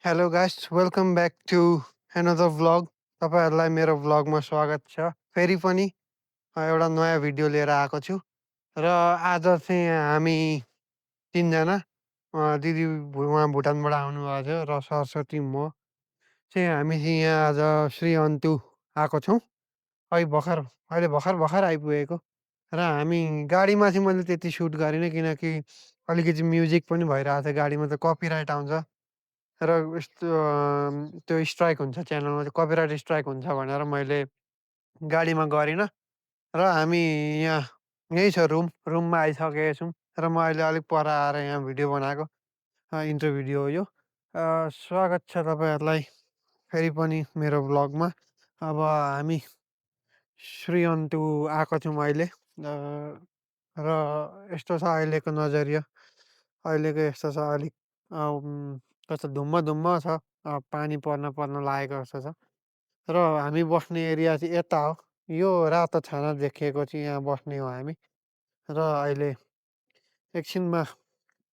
Hello guys, welcome back to another vlog. तपाईँहरूलाई मेरो भ्लगमा स्वागत छ। फेरि पनि एउटा नयाँ भिडियो लिएर आएको छु र आज चाहिँ हामी तिनजना दिदी उहाँ भुटानबाट आउनुभएको थियो र सरस्वती म चाहिँ हामी चाहिँ यहाँ आज श्री अन्तु आएको छौँ। अहिले भर्खर भर्खर आइपुगेको र हामी गाडीमा चाहिँ मैले त्यति सुट गरिनँ किनकि अलिकति म्युजिक पनि भइरहेको थियो गाडीमा, त कपिराइट आउँछ र यस्तो त्यो स्ट्राइक हुन्छ च्यानलमा, चाहिँ कपिराइट स्ट्राइक हुन्छ भनेर मैले गाडीमा गरिनँ। र हामी यहाँ यहीँ छ, रुममा आइसकेका छौँ र म अहिले अलिक पर आएर यहाँ भिडियो बनाएको, इन्ट्रो भिडियो हो यो। स्वागत छ तपाईँहरूलाई फेरि पनि मेरो भ्लगमा। अब हामी श्रीअन्तु आएको छौँ अहिले, र यस्तो छ अहिलेको नजरिया। अहिलेको यस्तो छ, अलिक कस्तो धुम्म धुम्म छ, पानी पर्न लागेको जस्तो छ। र हामी बस्ने एरिया चाहिँ यता हो, यो रातो छाना देखिएको चाहिँ यहाँ बस्ने हो हामी। र अहिले एकछिनमा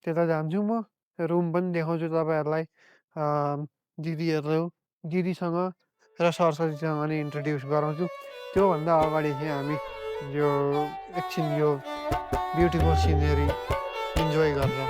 त्यता जान्छु म, रुम पनि देखाउँछु तपाईँहरूलाई। दिदीहरू दिदीसँग र सरस्वतीसँग नि इन्ट्रोड्युस गराउँछु। त्योभन्दा अगाडि चाहिँ हामी यो एकछिन यो ब्युटिफुल सिनेरी इन्जोय गरेर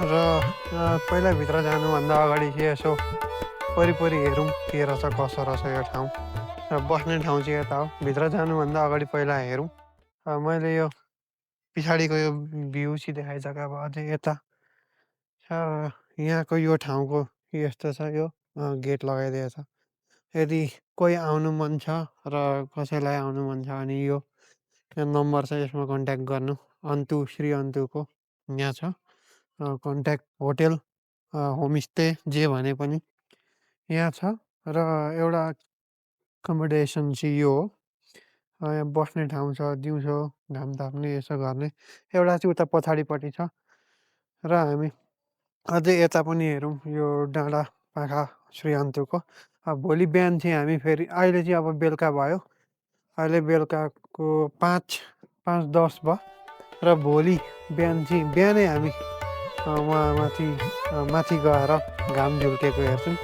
र पहिला भित्र जानुभन्दा अगाडि चाहिँ यसो वरिपरि हेरौँ के रहेछ कसो रहेछ यो ठाउँ। र बस्ने ठाउँ चाहिँ यता हो, भित्र जानुभन्दा अगाडि पहिला हेरौँ। मैले यो पछाडिको यो भ्यू चाहिँ देखाइसकेँ, अब अझै यता यहाँको यो ठाउँको यस्तो छ, यो गेट लगाइदिएको छ। यदि कोही आउनु मन छ र कसैलाई आउनु मन छ भने यो नम्बर छ, यसमा कन्ट्याक्ट गर्नु। श्री अन्तुको यहाँ छ कन्ट्याक्ट, होटेल, होमस्टे जे भने पनि यहाँ छ। र एउटा एकोमोडेसन चाहिँ यो हो, यहाँ बस्ने ठाउँ छ, दिउँसो घाम ताप्ने यसो गर्ने। एउटा चाहिँ उता पछाडिपट्टि छ। र हामी अझै यता पनि हेरौँ, यो डाँडा पाखा श्री अन्तुको। भोलि बिहान चाहिँ हामी फेरि, अहिले चाहिँ अब बेलुका भयो, अहिले बेलुकाको 5:10 भयो। र भोलि बिहान चाहिँ बिहानै हामी वहाँ माथि गएर घाम झुल्केको हेर्छौँ।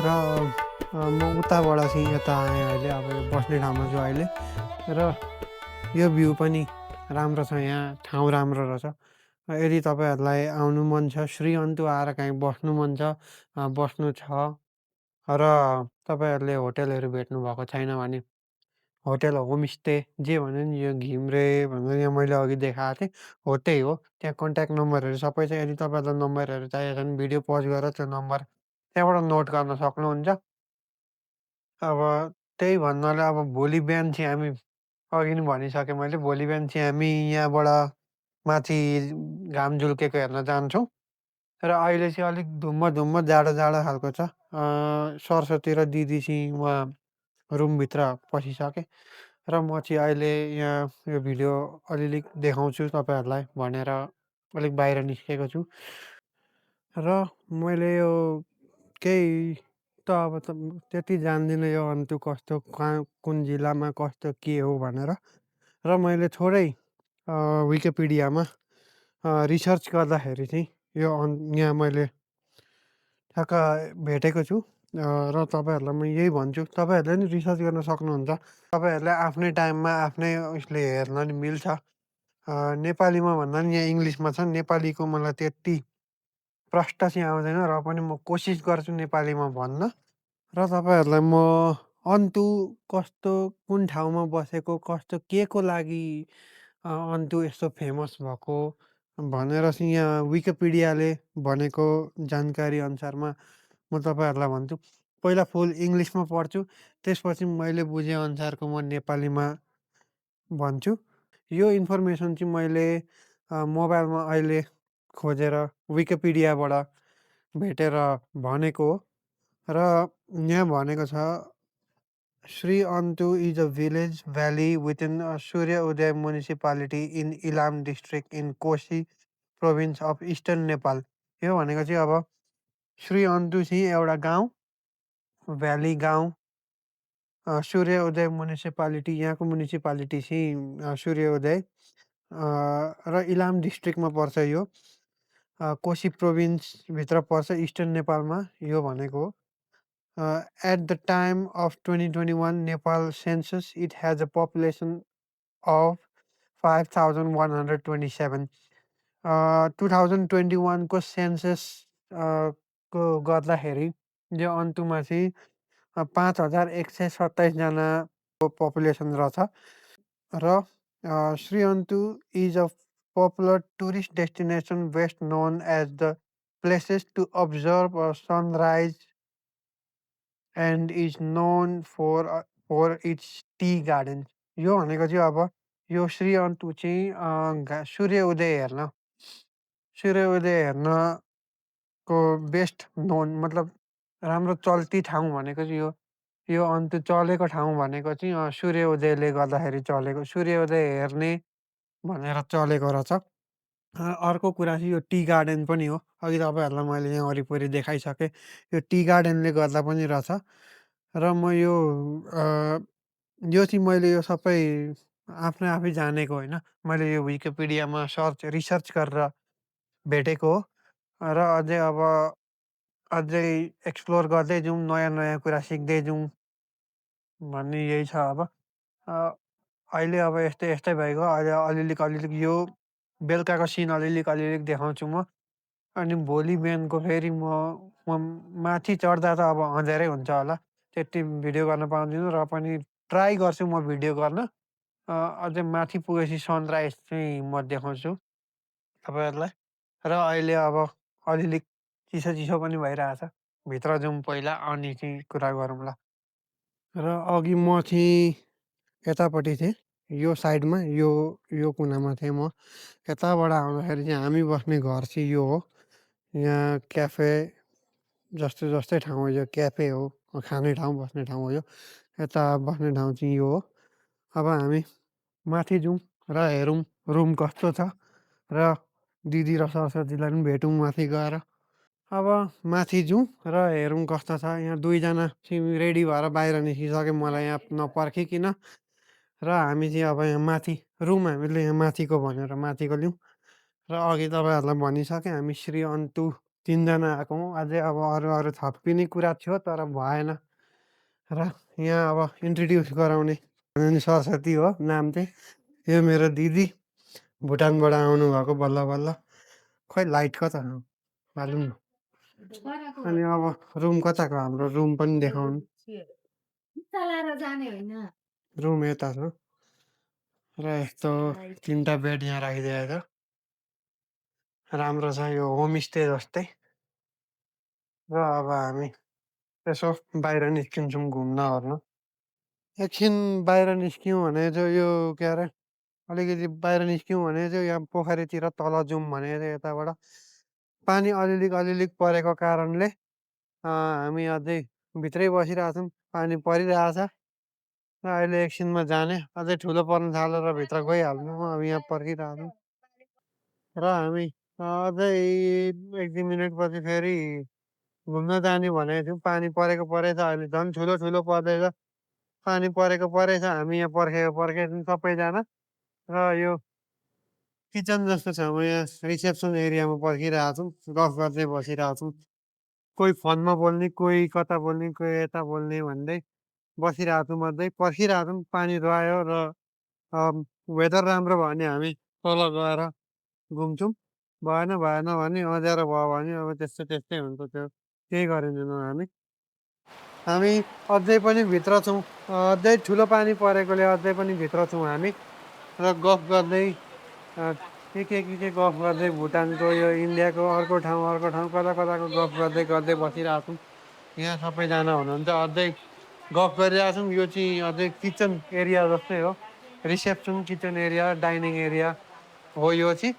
र म उताबाट चाहिँ यता आएँ अहिले, अब यो बस्ने ठाउँमा छु अहिले। र यो भ्यू पनि राम्रो छ, यहाँ ठाउँ राम्रो रहेछ। यदि तपाईँहरूलाई आउनु मन छ, श्री अन्तु आएर काहीँ बस्नु मन छ, बस्नु छ, र तपाईँहरूले होटेलहरू भेट्नुभएको छैन भने होटेल, होमस्टे जे भने नि, यो घिम्रे भनेर यहाँ मैले अघि देखाएको थिएँ हो, त्यही हो। त्यहाँ कन्ट्याक्ट नम्बरहरू सबै छ। यदि तपाईँहरूलाई नम्बरहरू चाहिएको छ भने भिडियो पज गरेर त्यो नम्बर त्यहाँबाट नोट गर्न सक्नुहुन्छ। अब त्यही भन्नाले अब भोलि बिहान चाहिँ हामी, अघि नै भनिसकेँ मैले, भोलि बिहान चाहिँ हामी यहाँबाट माथि घाम झुल्केको हेर्न जान्छौँ। र अहिले चाहिँ अलिक धुम्म धुम्म जाडो जाडो खालको छ। सरस्वती र दिदी चाहिँ उहाँ रुमभित्र पसिसके र म चाहिँ अहिले यहाँ यो भिडियो अलिअलि देखाउँछु तपाईँहरूलाई भनेर अलिक बाहिर निस्केको छु। र मैले यो केही त अब त त्यति जान्दिनँ यो अन्तु कस्तो, कहाँ कुन जिल्लामा कस्तो के हो भनेर। र मैले थोरै विकिपिडियामा रिसर्च गर्दाखेरि चाहिँ यो यहाँ मैले ठ्याक्क भेटेको छु। र तपाईँहरूलाई म यही भन्छु, तपाईँहरूले नि रिसर्च गर्न सक्नुहुन्छ। तपाईँहरूले आफ्नै टाइममा आफ्नै उयसले हेर्न नि मिल्छ। नेपालीमा भन्दा नि यहाँ इङ्ग्लिसमा छ, नेपालीको मलाई त्यति प्रष्ट चाहिँ आउँदैन र पनि म कोसिस गर्छु नेपालीमा भन्न। र तपाईँहरूलाई म अन्तु कस्तो कुन ठाउँमा बसेको, कस्तो केको लागि अन्तु यस्तो फेमस भएको भनेर चाहिँ यहाँ विकिपिडियाले भनेको जानकारी अनुसारमा म तपाईँहरूलाई भन्छु। पहिला फुल इङ्ग्लिसमा पढ्छु, त्यसपछि मैले बुझेअनुसारको म नेपालीमा भन्छु। यो इन्फर्मेसन चाहिँ मैले मोबाइलमा अहिले खोजेर विकिपिडियाबाट भेटेर भनेको हो। र यहाँ भनेको छ Sri Antu is a village valley within Surya Uday municipality in Ilam district in Kosi province of eastern Nepal. यो भनेको चाहिँ अब श्री अन्तु चाहिँ एउटा गाउँ, भ्याली गाउँ, सूर्य उदय म्युनिसिपालिटी यहाँको म्युनिसिपालिटी चाहिँ सूर्य उदय र इलाम डिस्ट्रिक्टमा पर्छ यो। कोसी प्रोभिन्सभित्र पर्छ इस्टर्न नेपालमा यो भनेको हो। At the time of 2021 Nepal census, it has a population of 5,127. 2021 को सेन्सस को गर्दाखेरि यो अन्तुमा चाहिँ 5,127जनाको पपुलेसन रहेछ। र Shri Antu is a popular tourist destination best known as the places to observe a sunrise and is known for its tea gardens. यो भनेको चाहिँ अब यो श्री अन्तु चाहिँ सूर्य उदय हेर्नको बेस्ट नोन मतलब राम्रो चल्ती ठाउँ भनेको चाहिँ यो अन्तु चलेको ठाउँ भनेको चाहिँ सूर्य उदयले गर्दाखेरि चलेको, सूर्य उदय हेर्ने भनेर चलेको रहेछ। अर्को कुरा चाहिँ यो टी गार्डन पनि हो। अघि तपाईँहरूलाई मैले यहाँ वरिपरि देखाइसकेँ, यो टी गार्डनले गर्दा पनि रहेछ। र म यो चाहिँ मैले यो सबै आफै जानेको होइन, मैले यो विकिपिडियामा रिसर्च गरेर भेटेको हो। र अझै एक्सप्लोर गर्दै जाउँ, नयाँ नयाँ कुरा सिक्दै जाउँ भन्ने यही छ। अब अहिले अब यस्तै भइगयो। अहिले अलिअलि यो बेलुकाको सिन अलिअलि देखाउँछु म। अनि भोलि बिहानको फेरि म माथि चढ्दा त अब अँध्यारै हुन्छ होला, त्यति भिडियो गर्न पाउँदिनँ। र पनि ट्राई गर्छु म भिडियो गर्न। अझै माथि पुगेपछि सनराइज चाहिँ म देखाउँछु तपाईँहरूलाई। र अहिले अब अलिअलि चिसो पनि भइरहेछ, भित्र जाउँ पहिला अनि चाहिँ कुरा गरौँला। र अघि म चाहिँ यतापट्टि थिएँ, यो साइडमा यो कुनामा थिएँ म। यताबाट आउँदाखेरि चाहिँ हामी बस्ने घर चाहिँ यो हो। यहाँ क्याफे जस्तै ठाउँ हो, यो क्याफे हो, खाने ठाउँ बस्ने ठाउँ हो यो। यता बस्ने ठाउँ चाहिँ यो हो। अब हामी माथि जाउँ र हेरौँ रुम कस्तो छ, र दिदी र सरस्वतीलाई पनि भेटौँ माथि गएर। अब माथि जाउँ र हेरौँ कस्तो छ। यहाँ दुईजना चाहिँ रेडी भएर बाहिर निस्किसक्यो मलाई यहाँ नपर्खिकन। र हामी चाहिँ अब यहाँ माथि रुम हामीले यहाँ माथिको भनेर माथिको लिउँ। र अघि तपाईँहरूलाई भनिसकेँ, हामी श्री अन्तु 3जना आएको हौँ। अझै अब अरू थपिने कुरा थियो तर भएन। र यहाँ अब इन्ट्रोड्युस गराउने सरस्वती हो नाम चाहिँ। यो मेरो दिदी भुटानबाट आउनुभएको बल्ल बल्ल। खोइ लाइट कता हो मालुम न। अनि अब रुम कताको, हाम्रो रुम पनि देखाउनु। रुम यता छ। र यस्तो 3टा बेड यहाँ राखिदिएको छ, राम्रो छ, यो होमस्टे जस्तै। र अब हामी यसो बाहिर निस्किन्छौँ घुम्न ओर्न। एकछिन बाहिर निस्क्यौँ भने चाहिँ यो के अरे अलिकति बाहिर निस्क्यौँ भने चाहिँ यहाँ पोखरीतिर तल जाउँ भने चाहिँ यताबाट पानी अलिअलि परेको कारणले हामी अझै भित्रै बसिरहेछौँ। पानी परिरहेछ र अहिले एकछिनमा जाने, अझै ठुलो पर्न थालेर भित्र गइहाल्नु। अब यहाँ पर्खिरहेछौँ र हामी अझै 1-2 मिनटपछि फेरि घुम्न जाने भनेको थियौँ। पानी परेको परेछ, अहिले झन् ठुलो पर्दैछ। पानी परेको परेछ, हामी यहाँ पर्खेको छौँ सबैजना। र यो किचन जस्तो छ, म यहाँ रिसेप्सन एरियामा पर्खिरहेको छौँ, गफ गर्दै बसिरहेको छौँ। कोही फोनमा बोल्ने, कोही कता बोल्ने, कोही यता बोल्ने भन्दै बसिरहेको छौँ, अझै पर्खिरहेको छौँ। पानी रह्यो र वेदर राम्रो भयो भने हामी तल गएर घुम्छौँ। भएन भएन भने अँध्यारो भयो भने अब त्यस्तै त्यस्तै हुन्छ त्यो, केही गरिँदैनौँ हामी। हामी अझै पनि भित्र छौँ, अझै ठुलो पानी परेकोले अझै पनि भित्र छौँ हामी, र गफ गर्दै के गफ गर्दै भुटानको यो इन्डियाको अर्को ठाउँ कता कताको गफ गर्दै गर्दै बसिरहेको छौँ। यहाँ सबैजना हुनुहुन्छ, अझै गफ गरिरहेको छौँ। यो चाहिँ अझै किचन एरिया जस्तै हो, reception kitchen area dining area हो यो चाहिँ।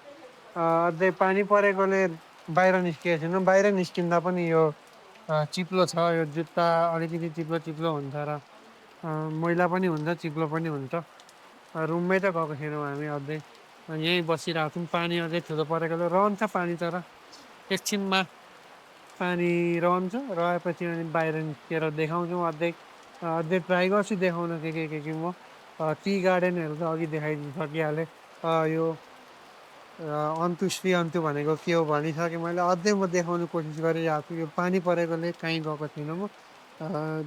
अझै पानी परेकोले बाहिर निस्किएको छैन, बाहिर निस्किँदा पनि यो चिप्लो छ, यो जुत्ता अलिकति चिप्लो चिप्लो हुन्छ र मैला पनि हुन्छ चिप्लो पनि हुन्छ। रुममै त गएको छैनौँ हामी अझै, यहीँ बसिरहेको छौँ। पानी अझै ठुलो परेकोले रहन्छ पानी, तर एकछिनमा पानी रहन्छ, रहेपछि अनि बाहिर निस्किएर देखाउँछौँ। अझै अझै ट्राई गर्छु देखाउन के म टी गार्डनहरू त अघि देखाइसकिहालेँ। यो अन्तु श्री अन्तु भनेको के हो भनिसकेँ मैले, अझै म देखाउनु कोसिस गरिरहेको छु। यो पानी परेकोले कहीँ गएको छुइनँ म।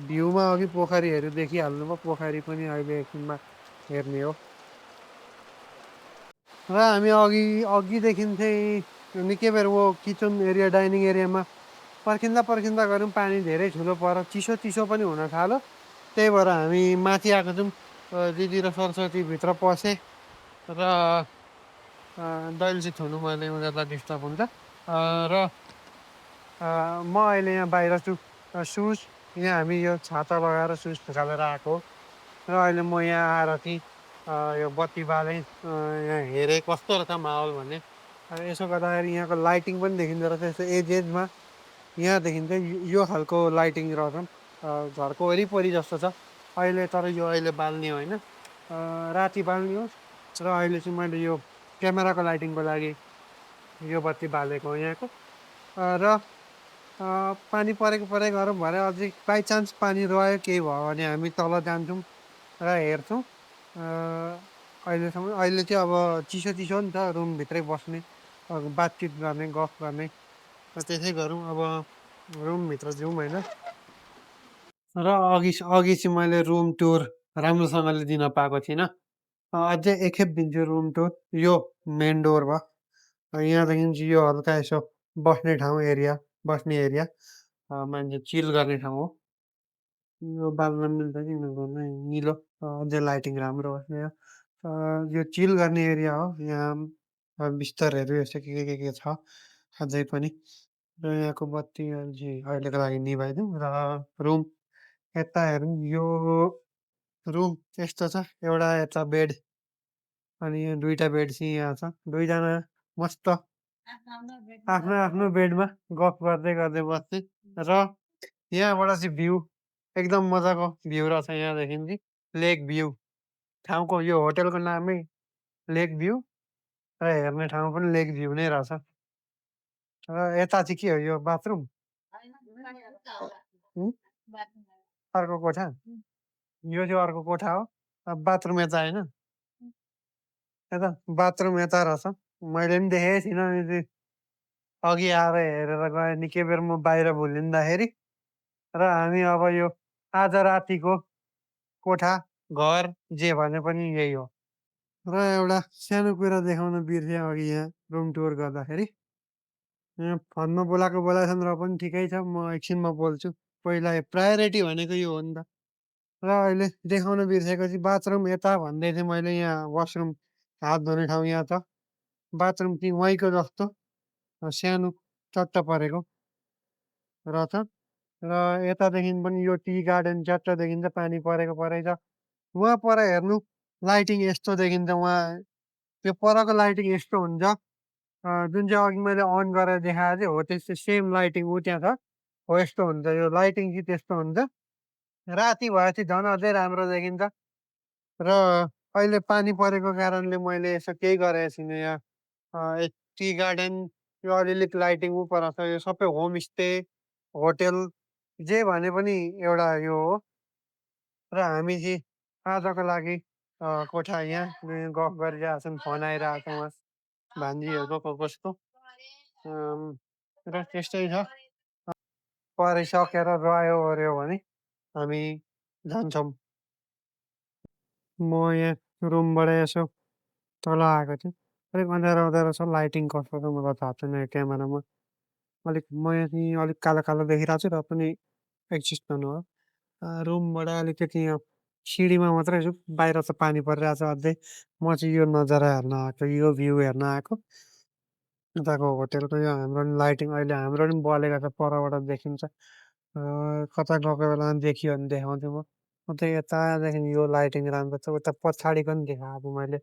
भ्यूमा अघि पोखरीहरू देखिहाल्नुभयो, पोखरी पनि अहिले एकछिनमा हेर्ने हो। र हामी अघिदेखि चाहिँ निकै बेर वो किचन एरिया डाइनिङ एरियामा पर्खिँदा पर्खिँदा गऱ्यौँ, पानी धेरै ठुलो पर चिसो चिसो पनि हुन थाल्यो। त्यही भएर हामी माथि आएको छौँ। दिदी र सरस्वती भित्र पसे र दैलो चाहिँ छुनु मैले, उनीहरूलाई डिस्टर्ब हुन्छ। र म अहिले यहाँ बाहिर छु, सुज यहाँ हामी यो छाता लगाएर सुज फुकालेर आएको हो। र अहिले म यहाँ आएर चाहिँ यो बत्ती बाले यहाँ हेरेँ कस्तो रहेछ माहौल भन्ने। यसो गर्दाखेरि यहाँको लाइटिङ पनि देखिँदो रहेछ, यसो एज एजमा यहाँदेखि चाहिँ यो खालको लाइटिङ रहेछ, घरको वरिपरि जस्तो छ अहिले। तर यो अहिले बाल्ने होइन, राति बाल्ने हो। र अहिले चाहिँ मैले यो क्यामेराको लाइटिङको लागि यो बत्ती बालेको हो यहाँको। र पानी परेको गरौँ भरे अझै बाइचान्स पानी रह्यो केही भयो भने हामी तल जान्छौँ र हेर्छौँ। अहिलेसम्म अहिले चाहिँ अब चिसो चिसो नि त, रुमभित्रै बस्ने, बातचित गर्ने, गफ गर्ने, त्यसै गरौँ। अब रुमभित्र जाउँ होइन। र अघि अघि चाहिँ मैले रुम टुर राम्रोसँगले दिन पाएको थिइनँ, अझै एकखेप दिन्छु रुम टुर। यो मेन डोर भयो, यहाँदेखि चाहिँ यो हल्का यसो बस्ने ठाउँ एरिया, बस्ने एरिया, मान्छे चिल गर्ने ठाउँ हो। यो बाल्न मिल्छ कि मिल्दैन निलो, अझै लाइटिङ राम्रो होस् यहाँ। यो चिल गर्ने एरिया हो, यहाँ बिस्तारहरू यस्तो के छ अझै पनि। र यहाँको बत्ती चाहिँ अहिलेको लागि निभाइदिउँ। र रुम यता हेरौँ, यो रुम यस्तो छ, एउटा यता बेड अनि यो दुईवटा बेड चाहिँ यहाँ छ। दुईजना मस्त आफ्नो आफ्नो बेडमा गफ गर्दै गर्दै बस्ने। र यहाँबाट चाहिँ भ्यू एकदम मजाको भ्यू रहेछ यहाँदेखि चाहिँ, लेक भ्यू। ठाउँको यो होटेलको नामै लेक भ्यू, र हेर्ने ठाउँ पनि लेक भ्यू नै रहेछ। र यता चाहिँ के हो, यो बाथरुम, अर्को कोठा, यो चाहिँ अर्को कोठा हो। बाथरुम यता होइन, यता बाथरुम यता रहेछ। मैले पनि देखेकै थिइनँ, अघि आएर हेरेर गएँ निकै बेर म बाहिर भुलिँदाखेरि। र हामी अब यो आज रातिको कोठा, घर, जे भने पनि यही हो। र एउटा सानो कुरा देखाउन बिर्सेँ अघि यहाँ रुम टुर गर्दाखेरि, यहाँ फोनमा बोलाएछन् र पनि ठिकै छ, म एकछिनमा बोल्छु। पहिला प्रायोरिटी भनेको यो हो नि त। र अहिले देखाउन बिर्सेको चाहिँ बाथरुम यता भन्दै थिएँ मैले, यहाँ वासरुम हात धुने ठाउँ यहाँ छ। बाथरुम चाहिँ वहीँको जस्तो सानो चट्ट परेको रहेछ। र यतादेखि पनि यो टी गार्डन च्याट्ट देखिन्छ, पानी परेको छ। उहाँ पर हेर्नु, लाइटिङ यस्तो देखिन्छ उहाँ, त्यो परको लाइटिङ यस्तो हुन्छ, जुन चाहिँ अघि मैले अन गरेर देखाएको थिएँ हो त्यस्तो सेम लाइटिङ ऊ त्यहाँ छ हो, यस्तो हुन्छ यो लाइटिङ चाहिँ, त्यस्तो हुन्छ। राति भएपछि झन् अझै राम्रो देखिन्छ। र अहिले पानी परेको कारणले मैले यसो केही गरेको छुइनँ यहाँ, टी गार्डन यो अलिअलि लाइटिङ ऊ पर छ, यो सबै होमस्टे, होटेल, जे भने पनि एउटा यो हो। र हामी चाहिँ आजको लागि कोठा यहाँ गफ गरिरहेको छौँ, फोन आइरहेको छ उहाँ भान्जीहरूको कसको, र त्यस्तै छ। परिसकेर रह्यो ओऱ्यो भने हामी जान्छौँ। म यहाँ रुमबाट यसो तल आएको छु, अलिक अँध्यारो-अँध्यारो छ, लाइटिङ कस्तो छ मलाई थाहा छैन यो क्यामेरामा। म यहाँ अलिक कालो-कालो देखिरहेको छु र पनि एडजस्ट गर्नु हो। रुमबाट अलिकति यहाँ सिँढीमा मात्रै छु, बाहिर त पानी परिरहेछ अझै। म चाहिँ यो नजारा हेर्न आएको, यो भ्यू हेर्न आएको। उताको होटेलको यो हाम्रो नि लाइटिङ अहिले हाम्रो नि बलेको छ, परबाट देखिन्छ। कता गएको बेलामा देखियो भने देखाउँछु म। म त यतादेखि यो लाइटिङ राम्रो छ, उता पछाडिको नि देखाएको मैले।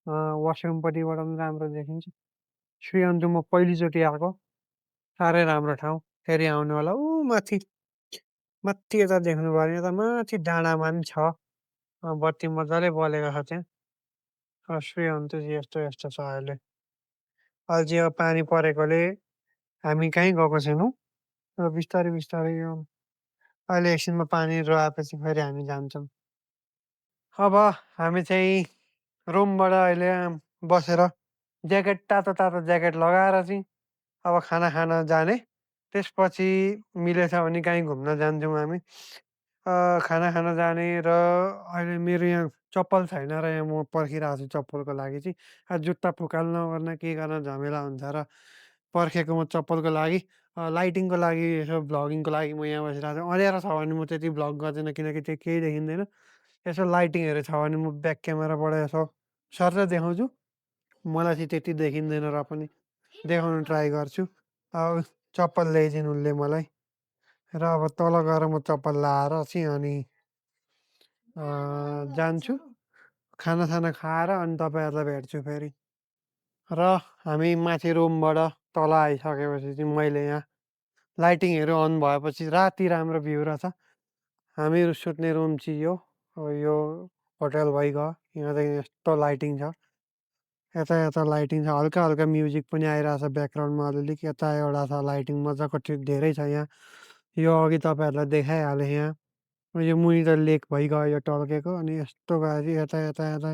वासरुमपट्टिबाट पनि राम्रो देखिन्छ। श्रीअन्जु म पहिलोचोटि आएको, साह्रै राम्रो ठाउँ। फेरि आउनु होला। माथि, माथि यता देख्नुभयो भने यता माथि डाँडामा नि छ। बत्ती मजाले बलेको छ त्यहाँ। श्रीअन्तु चाहिँ यस्तो छ अहिले। अहिले चाहिँ अब पानी परेकोले हामी कहीँ गएको छैनौँ। र बिस्तारै बिस्तारै यो अहिले एकछिनमा पानी रोआएपछि फेरि हामी जान्छौँ। अब हामी चाहिँ रुमबाट अहिले बसेर तातो तातो ज्याकेट लगाएर चाहिँ अब खाना खान जाने। त्यसपछि मिलेछ भने कहीँ घुम्न जान्छौँ हामी। खाना खान जाने र अहिले मेरो यहाँ चप्पल छैन र यहाँ म पर्खिरहेको छु चप्पलको लागि चाहिँ। जुत्ता फुकाल्न ओर्न के गर्न झमेला हुन्छ र पर्खेको म चप्पलको लागि। लाइटिङको लागि यसो भ्लगिङको लागि म यहाँ बसिरहेको छु। अँध्यारो छ भने म त्यति भ्लग गर्दिनँ किनकि त्यो केही देखिँदैन। यसो लाइटिङहरू छ भने म ब्याक क्यामेराबाट यसो सर देखाउँछु। मलाई चाहिँ त्यति देखिँदैन र पनि देखाउनु ट्राई गर्छु। अब चप्पल ल्याइदिन् उनले मलाई र अब तल गएर म चप्पल लाएर चाहिँ अनि जान्छु। खानासाना खाएर अनि तपाईँहरूलाई भेट्छु फेरि। र हामी माथि रुमबाट तल आइसकेपछि चाहिँ मैले यहाँ लाइटिङहरू अन भएपछि राति राम्रो भ्यू रहेछ। हामीहरू सुत्ने रुम चाहिँ यो होटल भइगयो। यहाँदेखि यस्तो लाइटिङ छ। यता यता लाइटिङ छ, हल्का हल्का म्युजिक पनि आइरहेछ ब्याकग्राउन्डमा अलिअलि। यता एउटा छ लाइटिङ मजाको धेरै छ यहाँ। यो अघि तपाईँहरूलाई देखाइहालेँ यहाँ। यो मुनि त लेक भइगयो यो टल्केको। अनि यस्तो गएपछि यता यता यता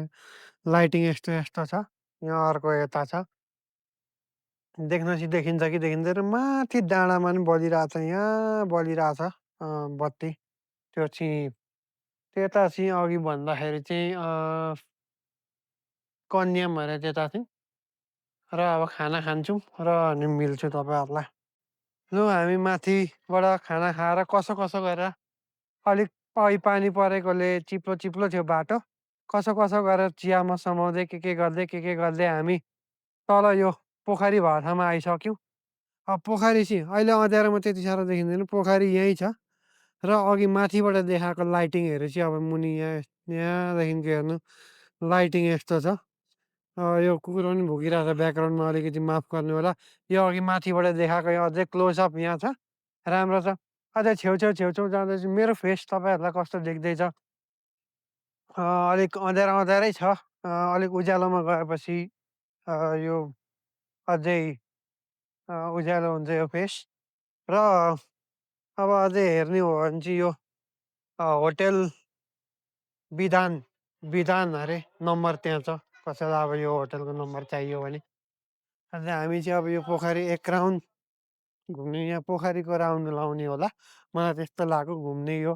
लाइटिङ यस्तो यस्तो छ। यहाँ अर्को यता छ। देख्न चाहिँ देखिन्छ कि देखिँदैन, माथि डाँडामा पनि बलिरहेछ, यहाँ बलिरहेछ बत्ती। त्यो चाहिँ त्यता चाहिँ अघि भन्दाखेरि चाहिँ कन्याम अरे त्यता चाहिँ। र अब खाना खान्छौँ र अनि मिल्छु तपाईँहरूलाई। लु हामी माथिबाट खाना खाएर कसो कसो गरेर अलिक पानी परेकोले चिप्लो चिप्लो थियो बाटो। कसो कसो गरेर चियामा समाउँदै के गर्दै हामी तल यो पोखरी भएको ठाउँमा आइसक्यौँ। पोखरी चाहिँ अहिले अँध्यारोमा त्यति साह्रो देखिँदैन, पोखरी यहीँ छ। र अघि माथिबाट देखाएको लाइटिङहरू चाहिँ अब मुनि यहाँदेखिको हेर्नु लाइटिङ यस्तो छ। यो कुकुर पनि भुकिरहेको छ ब्याकग्राउन्डमा, अलिकति माफ गर्नु होला। यो अघि माथिबाट देखाएको यो अझै क्लोजअप यहाँ छ, राम्रो छ। अझै छेउछाउ जाँदैछु। मेरो फेस तपाईँहरूलाई कस्तो देख्दैछ? अलिक अँध्यारो अँध्यारै छ। अलिक उज्यालोमा गएपछि यो अझै उज्यालो हुन्छ यो फेस। र अब अझै हेर्ने हो भने चाहिँ यो होटेल विधान अरे नम्बर त्यहाँ छ। कसैलाई अब यो होटेलको नम्बर चाहियो भने। अन्त हामी चाहिँ अब यो पोखरी एक राउन्ड घुम्ने, यहाँ पोखरीको राउन्ड लाउने होला, मलाई त्यस्तो लाग्यो घुम्ने यो।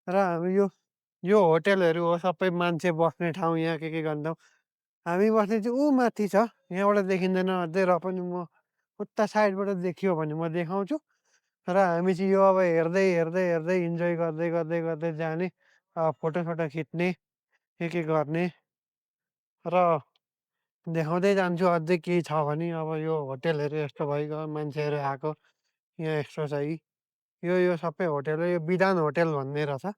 र हामी यो होटेलहरू हो, सबै मान्छे बस्ने ठाउँ, यहाँ के गर्ने ठाउँ। हामी बस्ने चाहिँ माथि छ, यहाँबाट देखिँदैन अझै। र पनि म उता साइडबाट देखियो भने म देखाउँछु। र हामी चाहिँ यो अब हेर्दै हेर्दै हेर्दै इन्जोय गर्दै गर्दै गर्दै जाने, फोटोसोटो खिच्ने के गर्ने र देखाउँदै जान्छु अझै केही छ भने। अब यो होटेलहरू यस्तो भइगयो, मान्छेहरू आएको यहाँ यस्तो छ यी यो सबै होटेल हो। यो विधान होटेल भन्ने रहेछ।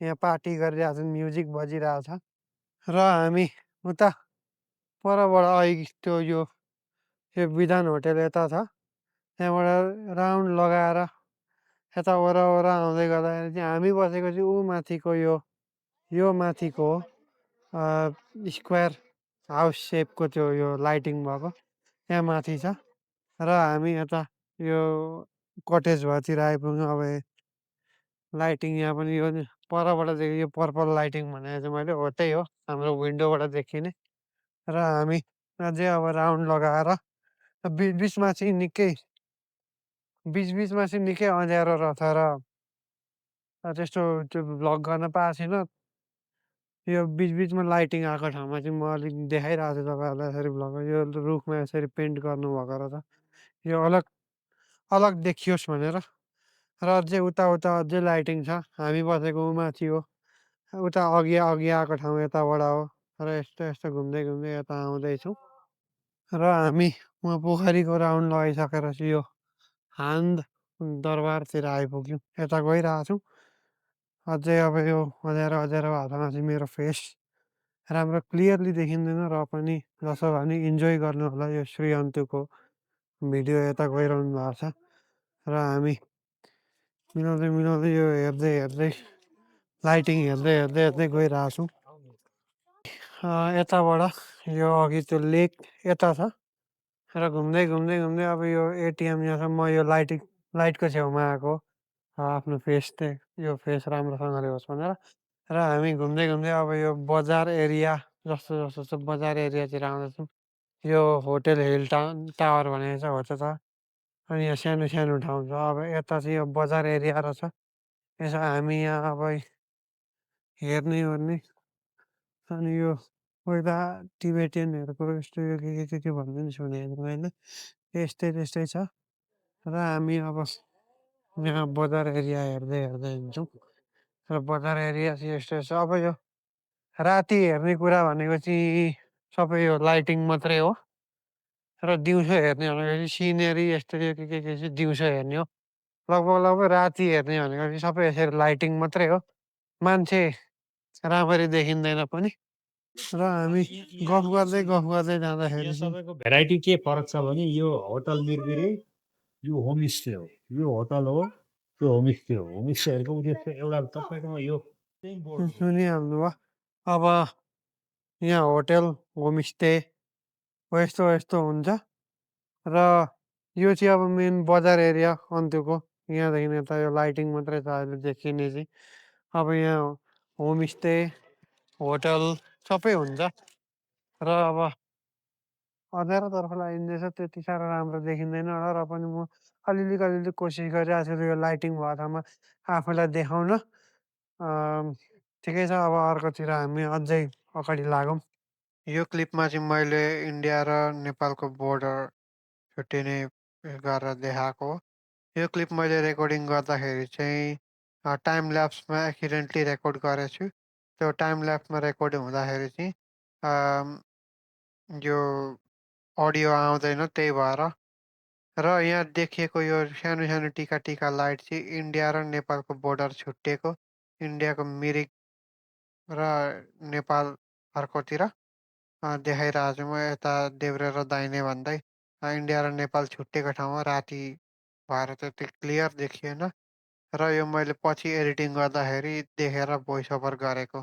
यहाँ पार्टी गरिरहेको छ, म्युजिक बजिरहेको छ। र हामी उता परबाट त्यो यो विधान होटेल यता छ, त्यहाँबाट राउन्ड लगाएर यता वरपर आउँदै गर्दाखेरि चाहिँ हामी बसेको चाहिँ माथिको यो माथिको स्क्वायर हाउस सेपको त्यो यो लाइटिङ भएको त्यहाँ माथि छ। र हामी यता यो कटेज भएतिर आइपुग्यौँ। अब लाइटिङ यहाँ पनि यो परबाट यो पर्पल लाइटिङ भनेको चाहिँ मैले हो, त्यही हो हाम्रो विन्डोबाट देखिने। र हामी अझै अब राउन्ड लगाएर बिचमा चाहिँ निकै अँध्यारो रहेछ र त्यस्तो त्यो भ्लग गर्न पाएको छैन। यो बिचबिचमा लाइटिङ आएको ठाउँमा चाहिँ म अलिक देखाइरहेको छु तपाईँहरूलाई यसरी भ्लगमा यो रुखमा यसरी पेन्ट गर्नुभएको रहेछ। यो अलग अलग देखियोस् भनेर र अझै उता अझै लाइटिङ छ। हामी बसेको माथि हो। उता अघि अघि आएको ठाउँ यताबाट हो र यस्तो घुम्दै यता आउँदैछौँ र हामी वहाँ पोखरीको राउन्ड लगाइसकेर चाहिँ यो हान्द दरबारतिर आइपुग्यौँ। यता गइरहेछौँ। अझै अब यो अँध्यारो हातमा चाहिँ मेरो फेस राम्रो क्लियरली देखिँदैन र पनि जसो भए पनि इन्जोय गर्नु होला। यो श्री अन्तुको भिडियो यता गइरहनु भएको छ र हामी मिलाउँदै यो हेर्दै लाइटिङ हेर्दै गइरहेछौँ। यताबाट यो अघि त्यो लेक यता छ र घुम्दै अब यो एटिएम यहाँसम्म यो लाइटको छेउमा आएको आफ्नो यो फेस राम्रोसँगले होस् भनेर र हामी घुम्दै अब यो बजार एरिया जस्तो बजार एरियातिर आउँदैछौँ। यो होटेल हिल टावर भनेको छ हो त्यो छ। अनि यहाँ सानो ठाउँ छ। अब यता चाहिँ यो बजार एरिया रहेछ। यसो हामी यहाँ अब हेर्ने ओर्ने अनि यो पहिला टिबेटियनहरूको यस्तो यो के भन्ने नि सुनेको होइन। त्यस्तै छ र हामी अब यहाँ बजार एरिया हेर्दै हिँड्छौँ र बजार एरिया चाहिँ यस्तो छ। अब यो राति हेर्ने कुरा भनेको चाहिँ सबै यो लाइटिङ मात्रै हो र दिउँसो हेर्ने भनेको चाहिँ सिनेरी यस्तो यो के चाहिँ दिउँसो हेर्ने हो। लगभग राति हेर्ने भनेको चाहिँ सबै यसरी लाइटिङ मात्रै हो। मान्छे राम्ररी देखिँदैन पनि र हामी गफ गर्दै जाँदाखेरि तपाईँको भेराइटी के फरक छ भने यो होटल मिरमिरे यो होमस्टे हो, यो होटल हो, यो होमस्टे हो। होमस्टेहरूको उद्देश्य एउटा तपाईँको यो सुनिहाल्नु भयो। अब यहाँ होटेल होमस्टे यस्तो हुन्छ र यो चाहिँ अब मेन बजार एरिया अन्त्यको यहाँदेखि यता यो लाइटिङ मात्रै छ अहिले देखिने चाहिँ। अब यहाँ होमस्टे होटल सबै हुन्छ र अब अँध्यारोतर्फ लागिँदैछ त्यति साह्रो राम्रो देखिँदैन होला र पनि म अलिअलि कोसिस गरिरहेको छु यो लाइटिङ भएको ठाउँमा आफूलाई देखाउन। ठिकै छ अब अर्कोतिर हामी अझै अगाडि लागौँ। यो क्लिपमा चाहिँ मैले इन्डिया र नेपालको बोर्डर छुट्टिने गरेर देखाएको हो। यो क्लिप मैले रेकर्डिङ गर्दाखेरि चाहिँ टाइम ल्याप्समा एक्सिडेन्टली रेकर्ड गरेको छु। त्यो टाइम ल्याप्समा रेकर्ड हुँदाखेरि चाहिँ यो अडियो आउँदैन त्यही भएर। र यहाँ देखिएको यो सानो टिका लाइट चाहिँ इन्डिया र नेपालको बोर्डर छुट्टिएको इन्डियाको मिरिक र नेपाल अर्कोतिर देखाइरहेको छु। म यता देब्रे र दाहिने भन्दै इन्डिया र नेपाल छुट्टिएको ठाउँमा राति भएर त्यति क्लियर देखिएन र यो मैले पछि एडिटिङ गर्दाखेरि देखेर भोइस ओभर गरेको।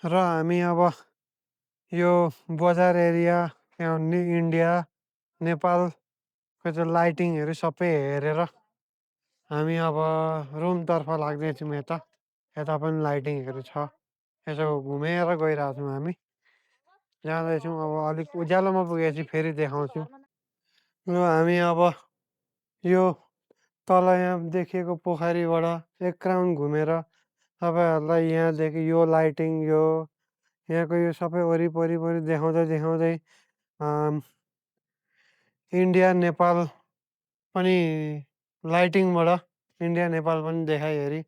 र हामी अब यो बजार एरिया इन्डिया नेपालको त्यो लाइटिङहरू सबै हेरेर हामी अब रुमतर्फ लाग्दैछौँ। यता पनि लाइटिङहरू छ। यसो घुमेर गइरहेछौँ हामी जाँदैछौँ। अब अलिक उज्यालोमा पुगेपछि फेरि देखाउँछु। र हामी अब यो तल यहाँ देखिएको पोखरीबाट एक राउन्ड घुमेर तपाईँहरूलाई यहाँदेखि यो लाइटिङ यहाँको यो सबै वरिपरि देखाउँदै इन्डिया नेपाल पनि लाइटिङबाट इन्डिया नेपाल पनि देखाइहेरी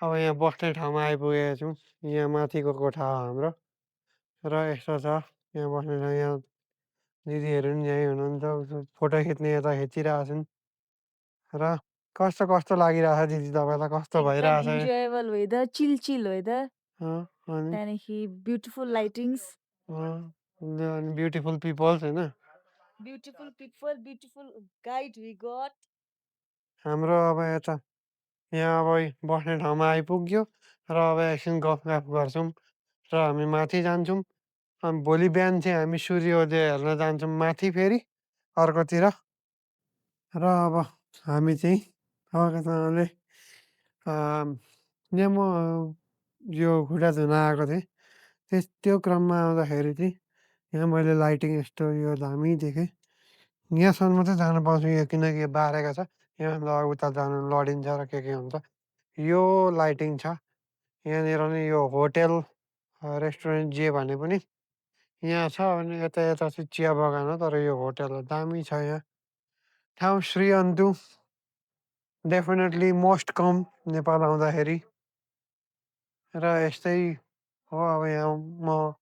अब यहाँ बस्ने ठाउँमा आइपुगेका छौँ। यहाँ माथिको कोठा हो हाम्रो र यस्तो छ यहाँ बस्ने ठाउँ। यहाँ दिदीहरू पनि यहीँ हुनुहुन्छ फोटो खिच्ने यता खिचिरहेछन् र कस्तो लागिरहेछ दिदी तपाईँलाई कस्तो भइरहेछ इन्जोयबल वेदर चिल वेदर अनि त्यहाँदेखि ब्युटिफुल लाइटिङ्स ब्युटिफुल पिपल्स होइन ब्युटिफुल गाइड वी गट हाम्रो अब यता यहाँ अब बस्ने ठाउँमा आइपुग्यो र अब एकछिन गफगाफ गर्छौँ र हामी माथि जान्छौँ। अनि भोलि बिहान चाहिँ हामी सूर्योदय हेर्न जान्छौँ माथि फेरि अर्कोतिर। र अब हामी चाहिँ अर्कोसँगले यहाँ म यो खुट्टा धुन आएको थिएँ त्यो क्रममा आउँदाखेरि चाहिँ यहाँ मैले लाइटिङ यस्तो यो दामी देखेँ। यहाँसम्म मात्रै जानु पाउँछु यो किनकि यो बारेको छ। यहाँ उता जानु लडिन्छ र के हुन्छ। यो लाइटिङ छ यहाँनिर नै यो होटेल रेस्टुरेन्ट जे भने पनि यहाँ छ। अनि यता यता चाहिँ चिया बगान हो, तर यो होटल हो, दामी छ यहाँ ठाउँ। श्री अन्तु डेफिनेटली मोस्ट कम नेपाल आउँदाखेरि। र यस्तै हो, अब यहाँ म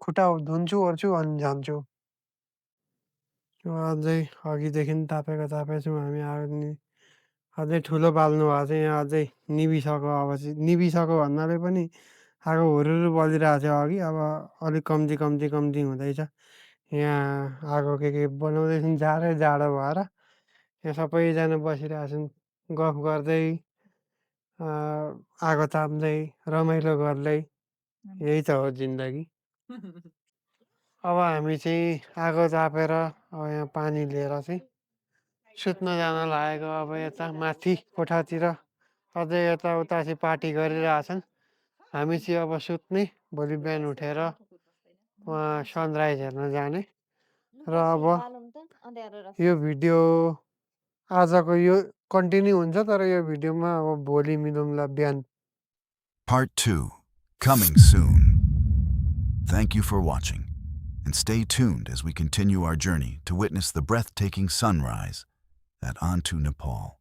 खुट्टा धुन्छु ओर्छु अनि जान्छु। अझै अघिदेखि तापेको छौँ हामी। अझै ठुलो बाल्नु भएको छ यहाँ, अझै निभिसक्यो। अब चाहिँ निभिसक्यो भन्नाले पनि आगो हुरुरु बलिरहेको थियो अघि, अब अलिक कम्ती हुँदैछ। यहाँ आगो के बनाउँदैछन् जाडो भएर। यहाँ सबैजना बसिरहेछन् गफ गर्दै, आगो ताप्दै, रमाइलो गर्दै। यही त हो जिन्दगी। अब हामी चाहिँ आगो तापेर अब यहाँ पानी लिएर चाहिँ सुत्न जान लागेको। अब यता माथि कोठातिर अझै यताउता चाहिँ पार्टी गरिरहेछन्। हामी चाहिँ अब सुत्ने, भोलि बिहान उठेर सनराइज हेर्न जाने। र अब यो भिडियो आजको यो कन्टिन्यू हुन्छ, तर यो भिडियोमा अब भोलि मिलौँला बिहान। Part 2, coming soon. Thank you for watching, and stay tuned as we continue our journey to witness the breathtaking sunrise at Antu, Nepal.